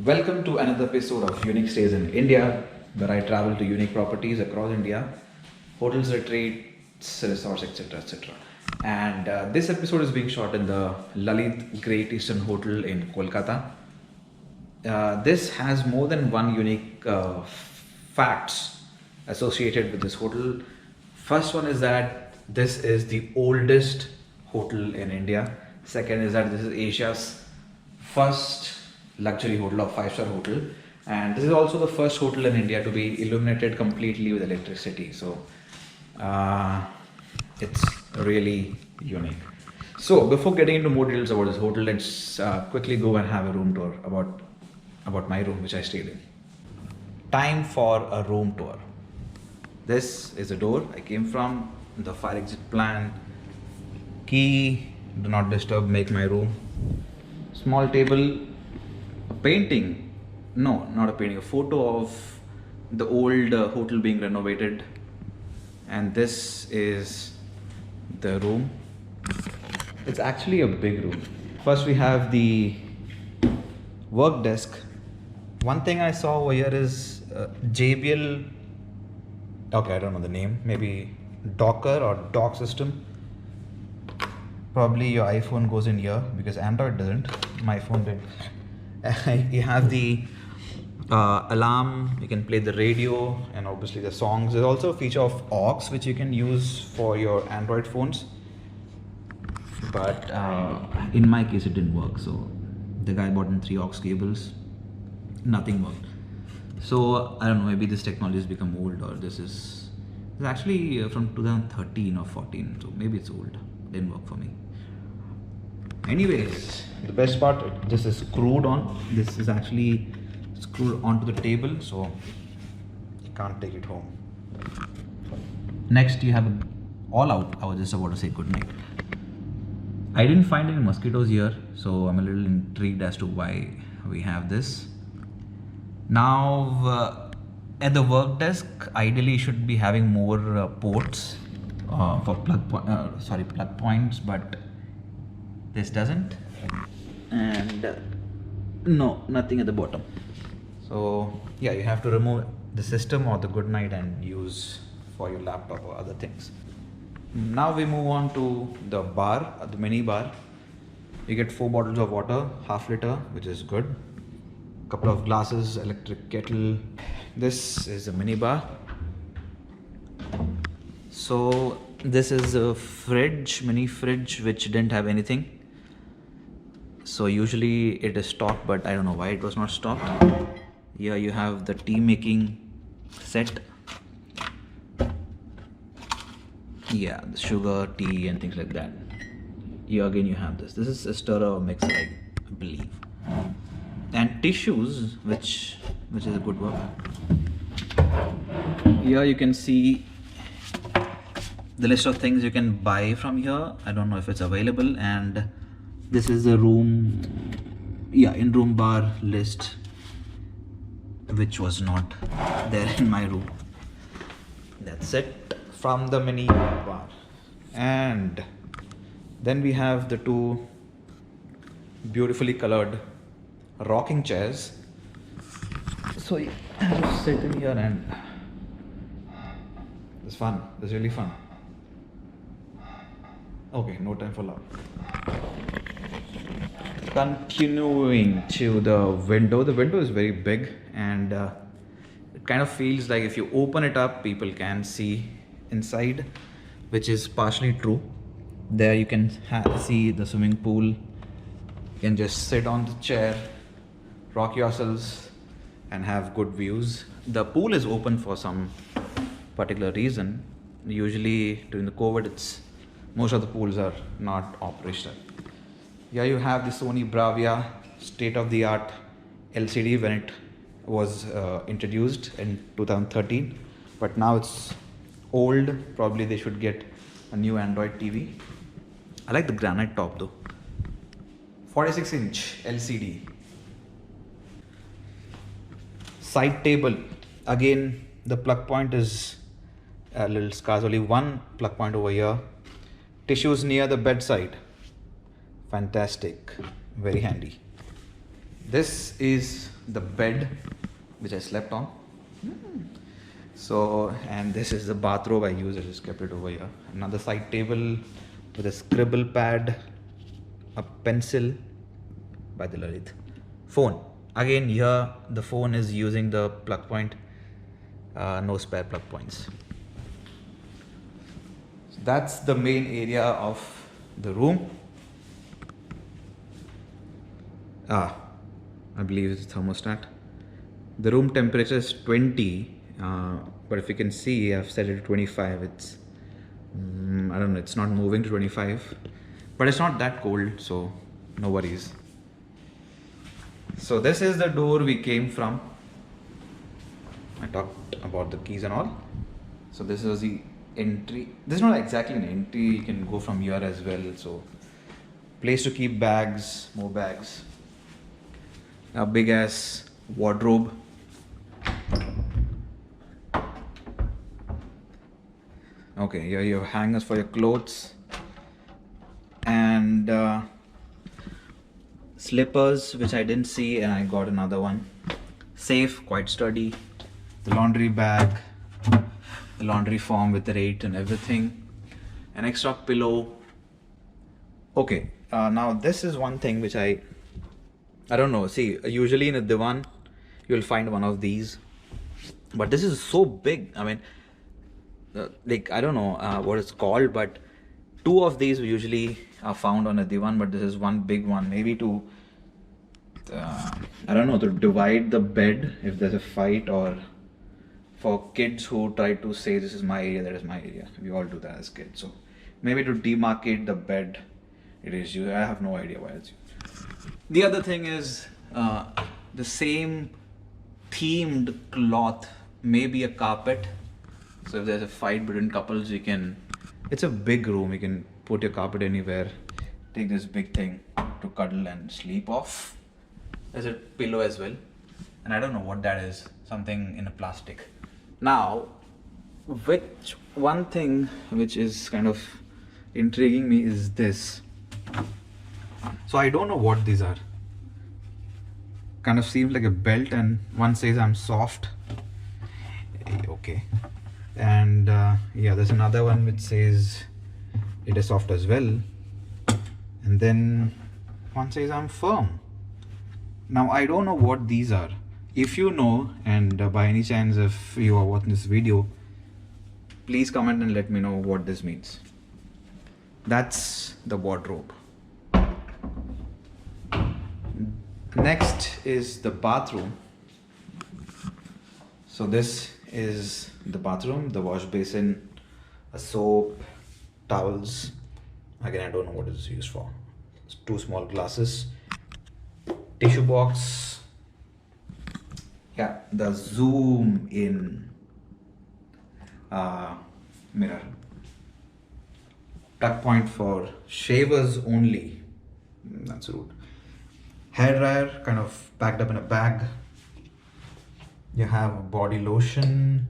Welcome to another episode of Unique Stays in India, where I travel to unique properties across India, hotels, retreats, resorts, etc. etc. And this episode is being shot in the Lalit Great Eastern Hotel in Kolkata. This has more than one unique facts associated with this hotel. First one is that this is the oldest hotel in India. Second is that this is Asia's first luxury hotel or five-star hotel, and this is also the first hotel in India to be illuminated completely with electricity. So it's really unique. So before getting into more details about this hotel, let's quickly go and have a room tour about my room which I stayed in. Time for a room tour. This is the door I came from, the fire exit plan, key, do not disturb, make my room, small table, a painting, no, not a painting, a photo of the old hotel being renovated, and this is the room. It's actually a big room. First we have the work desk. One thing I saw over here is JBL, okay, I don't know the name, maybe Docker or Dock system. Probably your iPhone goes in here because Android doesn't. My phone did. You have the alarm, you can play the radio and obviously the songs. There's also a feature of aux which you can use for your Android phones, but in my case it didn't work. So the guy bought in 3 aux cables, nothing worked. So I don't know, maybe this technology has become old, or this is actually from 2013 or 14, so maybe it's old, didn't work for me. Anyways, the best part, this is screwed on. This is actually screwed onto the table, so you can't take it home. Next, you have all out. I was just about to say good night. I didn't find any mosquitoes here, so I'm a little intrigued as to why we have this. Now, at the work desk, ideally you should be having more ports for plug points, but this doesn't, and no, nothing at the bottom. So yeah, you have to remove the system or the good night and use for your laptop or other things. Now we move on to the bar, the mini bar. You get 4 bottles of water, half liter, which is good. Couple of glasses, electric kettle. This is a mini bar. So this is a fridge, mini fridge, which didn't have anything. So usually it is stocked, but I don't know why it was not stocked. Here you have the tea making set. Yeah, the sugar, tea and things like that. Here again you have this. This is a stirrer mixer, I believe. And tissues, which is a good work. Here you can see the list of things you can buy from here. I don't know if it's available, and this is the room, in-room bar list, which was not there in my room. That's it from the mini bar. And then we have the 2 beautifully colored rocking chairs. So you have to sit in here, and it's fun. It's really fun. Okay, no time for love. Continuing to the window. The window is very big, and it kind of feels like if you open it up, people can see inside, which is partially true. There you can see the swimming pool. You can just sit on the chair, rock yourselves, and have good views. The pool is open for some particular reason. Usually during the COVID, most of the pools are not operational. Here you have the Sony Bravia state-of-the-art LCD when it was introduced in 2013, but now it's old. Probably they should get a new Android TV. I like the granite top though. 46-inch LCD. Side table. Again, the plug point is a little scarce. Only one plug point over here. Tissues near the bedside. Fantastic. Very handy. This is the bed which I slept on. So, and this is the bathrobe I use. I just kept it over here. Another side table with a scribble pad, a pencil by the Lalith. Phone. Again, here the phone is using the plug point. No spare plug points. So that's the main area of the room. I believe it's thermostat. The room temperature is 20, but if you can see, I've set it to 25. It's, I don't know, it's not moving to 25, but it's not that cold, so no worries. So this is the door we came from. I talked about the keys and all. So this was the entry. This is not exactly an entry. You can go from here as well. So place to keep bags, more bags. A big ass wardrobe. Okay, here you have hangers for your clothes and slippers, which I didn't see, and I got another one. Safe, quite sturdy. The laundry bag, the laundry form with the rate and everything. An extra pillow. Okay, now this is one thing which I don't know. See, usually in a divan, you'll find one of these, but this is so big. I mean, like, I don't know what it's called, but two of these usually are found on a divan, but this is one big one. Maybe to, I don't know, to divide the bed if there's a fight, or for kids who try to say this is my area, that is my area. We all do that as kids. So maybe to demarcate the bed, it is used. I have no idea why it's used. The other thing is the same themed cloth, maybe a carpet. So if there's a fight between couples, you can, it's a big room, you can put your carpet anywhere. Take this big thing to cuddle and sleep off. There's a pillow as well. And I don't know what that is, something in a plastic. Now, which one thing which is kind of intriguing me is this. So I don't know what these are. Kind of seems like a belt, and one says I'm soft. Okay. And yeah, there's another one which says it is soft as well. And then one says I'm firm. Now I don't know what these are. If you know, and by any chance if you are watching this video, please comment and let me know what this means. That's the wardrobe. Next is the bathroom. So this is the bathroom, the wash basin, a soap, towels. Again, I don't know what it's used for. It's 2 small glasses, tissue box. Yeah, the zoom in mirror. Tuck point for shavers only. That's rude. Hair dryer, kind of packed up in a bag. You have body lotion,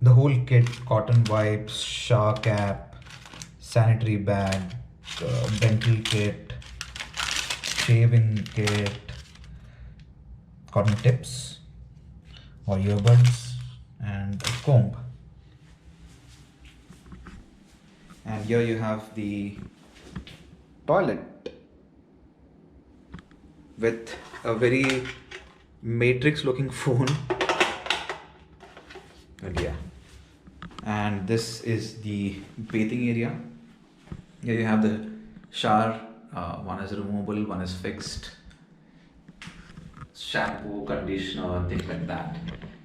the whole kit: cotton wipes, shower cap, sanitary bag, dental kit, shaving kit, cotton tips or earbuds, and a comb. And here you have the toilet with a very matrix looking phone. And yeah, and this is the bathing area. Here you have the shower. One is removable, one is fixed. Shampoo, conditioner, things like that.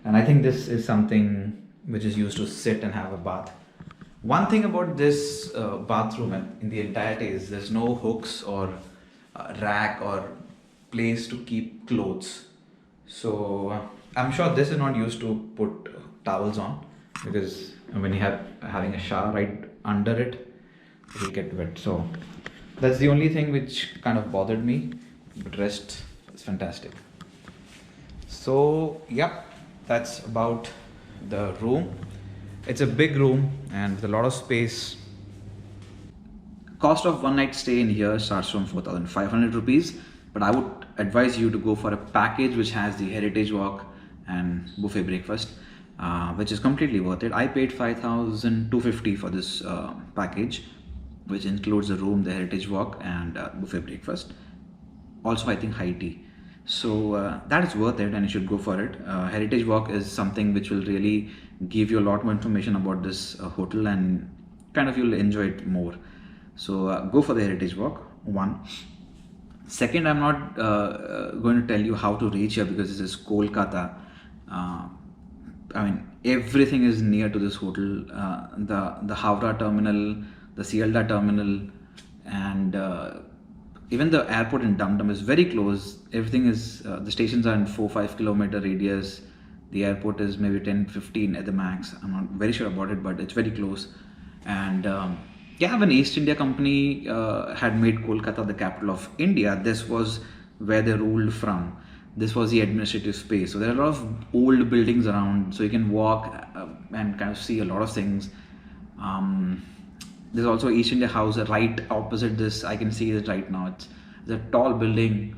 And I think this is something which is used to sit and have a bath. One thing about this bathroom in the entirety is there's no hooks or rack or place to keep clothes. So I'm sure this is not used to put towels on, because when you have having a shower right under it, it will get wet. So that's the only thing which kind of bothered me, but rest is fantastic. So yeah, that's about the room. It's a big room and with a lot of space. Cost of one night stay in here starts from 4,500 rupees, but I would advise you to go for a package which has the heritage walk and buffet breakfast, which is completely worth it. I paid 5,250 for this package, which includes the room, the heritage walk, and buffet breakfast. Also, I think high tea. So that is worth it, and you should go for it. Heritage walk is something which will really give you a lot more information about this hotel, and kind of you'll enjoy it more. So go for the heritage walk. One. Second, I'm not going to tell you how to reach here because this is Kolkata. Uh, I mean, everything is near to this hotel. The Howrah terminal, the Sealdah terminal, and even the airport in Dum Dum is very close. Everything is the stations are in 4-5 kilometer radius. The airport is maybe 10-15 at the max. I'm not very sure about it, but it's very close. And yeah, when East India Company had made Kolkata the capital of India, this was where they ruled from. This was the administrative space. So there are a lot of old buildings around, so you can walk and kind of see a lot of things. There's also East India House right opposite this. I can see it right now. It's a tall building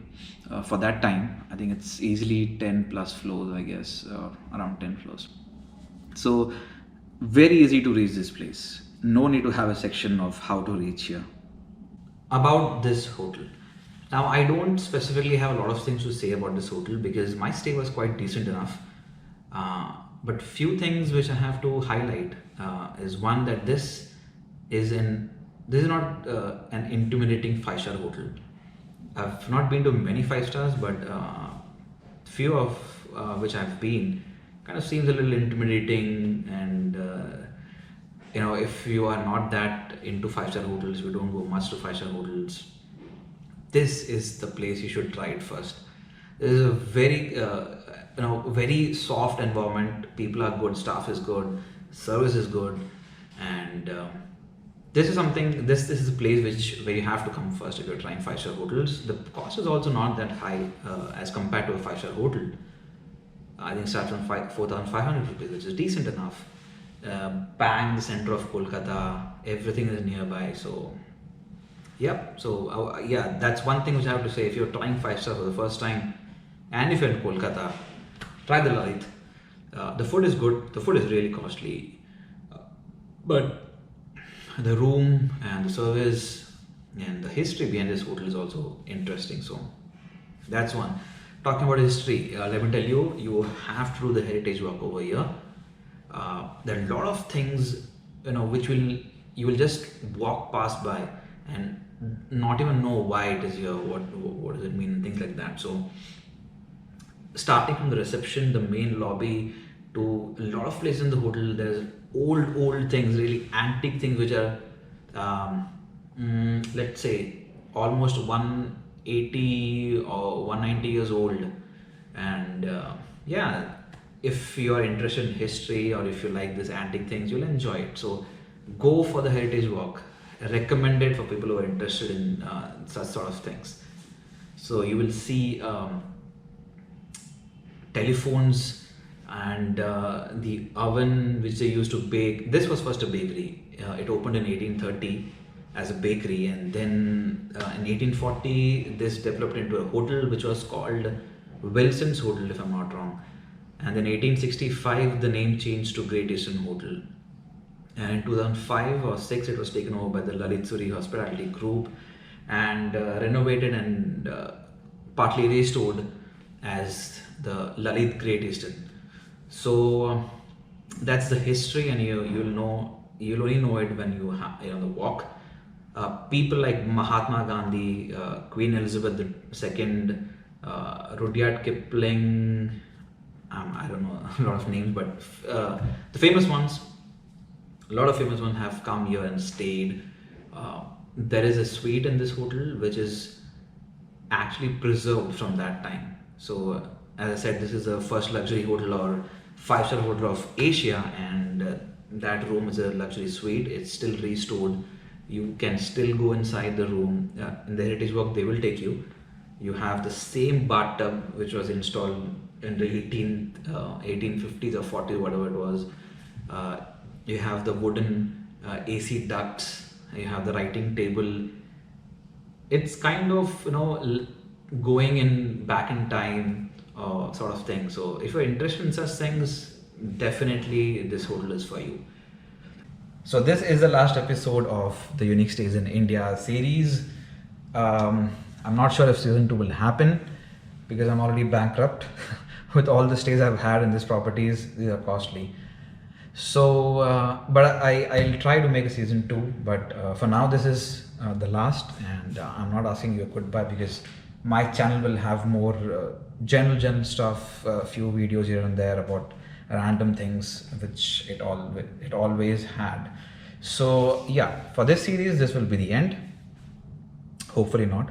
for that time. I think it's easily 10 plus floors, I guess, around 10 floors. So very easy to reach this place. No need to have a section of how to reach here. About this hotel. Now, I don't specifically have a lot of things to say about this hotel because my stay was quite decent enough. But few things which I have to highlight is one, that this is not an intimidating 5-star hotel. I've not been to many 5 stars, but few of which I've been kind of seems a little intimidating, and if you are not that into 5-star hotels, you don't go much to 5-star hotels, this is the place you should try it first. This is a very very soft environment. People are good, staff is good, service is good, and this is something. This is a place where you have to come first if you're trying 5-star hotels. The cost is also not that high as compared to a 5-star hotel. I think it starts from 4,500 rupees, which is decent enough. Bang, the center of Kolkata, everything is nearby. So, yep. So, yeah, that's one thing which I have to say. If you're trying 5-star for the first time, and if you're in Kolkata, try the Lalith. The food is good. The food is really costly, but the room and the service and the history behind this hotel is also interesting. So, that's one. Talking about history, let me tell you, you have to do the heritage walk over here. There are a lot of things, which you will just walk past by and not even know why it is here, what does it mean, and things like that. So, starting from the reception, the main lobby, to a lot of places in the hotel, there's old things, really antique things, which are, let's say, almost 180 or 190 years old. And yeah, if you are interested in history or if you like these antique things, you'll enjoy it. So go for the heritage walk. I recommend it for people who are interested in such sort of things. So you will see telephones and the oven which they used to bake. This was first a bakery. It opened in 1830 as a bakery, and then in 1840 this developed into a hotel which was called Wilson's Hotel, if I'm not wrong. And then 1865 the name changed to Great Eastern Hotel, and in 2005 or 6 it was taken over by the Lalit Hospitality Group and renovated and partly restored as the Lalith Great Eastern. So that's the history, and you'll only know it when you have the walk. People like Mahatma Gandhi, Queen Elizabeth II, Rudyard Kipling, I don't know a lot of names, but the famous ones, a lot of famous ones have come here and stayed. There is a suite in this hotel which is actually preserved from that time. So as I said, this is the first luxury hotel or 5-star hotel of Asia, and that room is a luxury suite. It's still restored. You can still go inside the room. In the heritage walk they will take you. You have the same bathtub which was installed in the 1850s or 40s, whatever it was. You have the wooden AC ducts. You have the writing table. It's kind of going in back in time sort of thing. So if you're interested in such things, definitely this hotel is for you. So this is the last episode of the Unique Stays in India series. I'm not sure if season 2 will happen because I'm already bankrupt with all the stays I've had in these properties. These are costly. So, but I'll try to make a season 2. But for now, this is the last, and I'm not asking you a goodbye because my channel will have more general stuff, a few videos here and there about random things which it always had. So yeah, for this series, this will be the end. Hopefully not.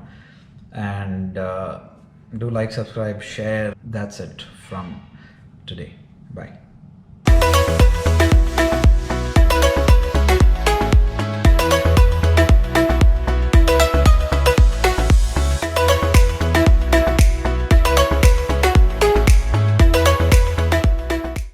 And do like, subscribe, share. That's it from today. Bye.